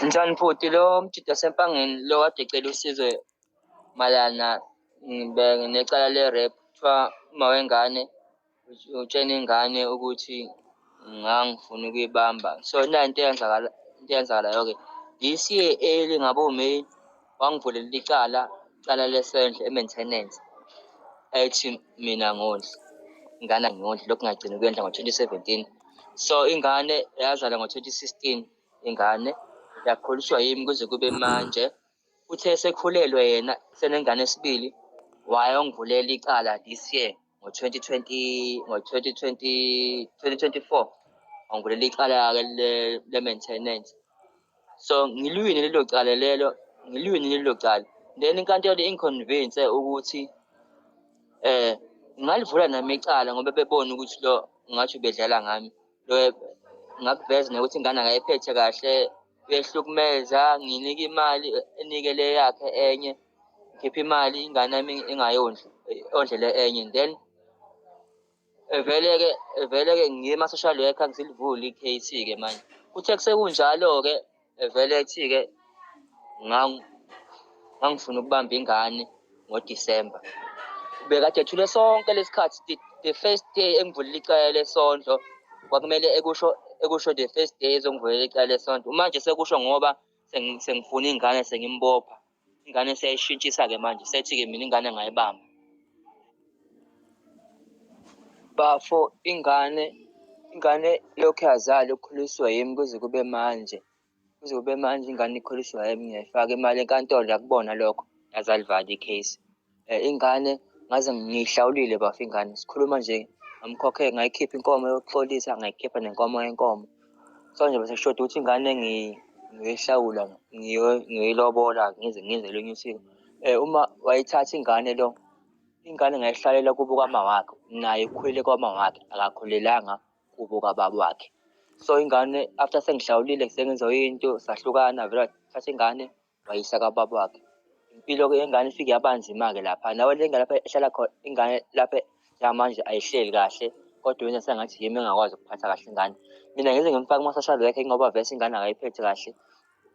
Njani futhi lo mjida sempangeni lo kade ecela usizo malana necala le-rap kuthiwa uma wengane utshena ingane ukuthi ngangifuna ukuyibamba. So nayo into eyenzakalayo-ke DCA lingabome wangivulela icala lesendlo e-maintenance ethi mina ngondli ingane angiyondli, lokhu ngagcina ukuyendla ngo-2017. So ingane yazala ngo-2016, ingane yakhuliswa yimi kuze kube manje. Uthe sekhulelwe yena senengane esibili wayongivulela icala this year ngo-2024 wangivulela icala-ke le-maintenance. So ngilwini lelo cala then inkantolo inconvince ukuthi ngalivula nami icala ngoba bebona ukuthi lo ngathi ubedlala ngami. Lo ngakuveza nokuthi ingane akayiphethe kahle, uyehlukumeza, nginika imali enikele yakhe enye, ngikhipha imali ingane yami engayondli, ondlele enye. Then vele-ke ngiye ema-social worker ngizilivule i-case-ke manje. Kuthe sekunjalo-ke vele ethi-ke ngangifuna ukubamba ingane ngoDisemba. Bekade ethule sonke lesikhathi, the first day engivulela icala lesondlo kwakumele ekusho the first day ezongivulela icala lesondlo. Manje sekusho ngoba sengifuna ingane, sengimbopha ingane, siyayishintshisa-ke manje, sethi-ke mina ingane ngayibamba. Bafo ingane lokhu yazala ukhuliswa yimi kuze kube manje ingane ikhuliswa yimi, ngiyayifaka imali enkantolo yakubona lokho yazalivala i-case. Ingane ngaze ngiyihlawulile bafo ingane, sikhuluma nje ngamkhokhe, ngayikhipha inkomo yokuxolisa, ngayikhipha nenkomo yenkomo. So nje bese kushoda ukuthi ingane ngiyoyihlawula, ngiyoyilobola ngize elinye usiko. Uma wayithatha ingane ngayihlalela kubo kwama wakhe, naye ukhulele kwama wakhe, akakhulelanga kubo kababa wakhe. So ingane after sengihlawulile sengizoyinto sahlukana, vele wathatha ingane wayisa kababa wakhe. Impilo-ke yengane ifike yabanzima-ke lapha, nawe le ngane lapha ehlala khona, ingane lapha manje ayihleli kahle, kodwa wena sengathi yimi engakwazi ukuphatha kahle ingane. Mina ngize ngimfake kuma-social worker ngoba vese ingane akayiphethe kahle.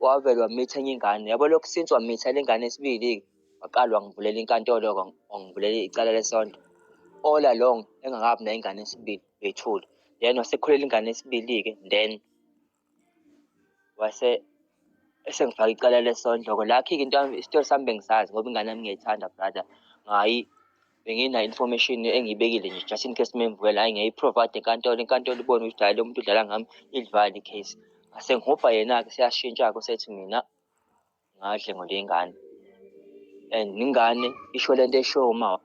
Wavele wamitha enye ingane, yabo lokhu since wamitha le ngane esibili-ke waqala wangivulela inkantolo-ke, wangivulela icala lesondlo. All along engakabi nayo ingane esibili bethule, then wasekhulela ingane esibili-ke, then esengifaka icala lesondlo-ke. Lucky-ke isitori sami bengisazi ngoba ingane yami ngiyayithanda brother. Benginayo information engiyibekile nje just in case memvukela, hayi ngiyayiprovide enkantolo ibone ukuthi hayi lo muntu udlala ngami, ilivale i-case. Ngase yena-ke siyashintsha-ke, sethi mina ngadle ngole ngane and ingane isho lento eshoyo uma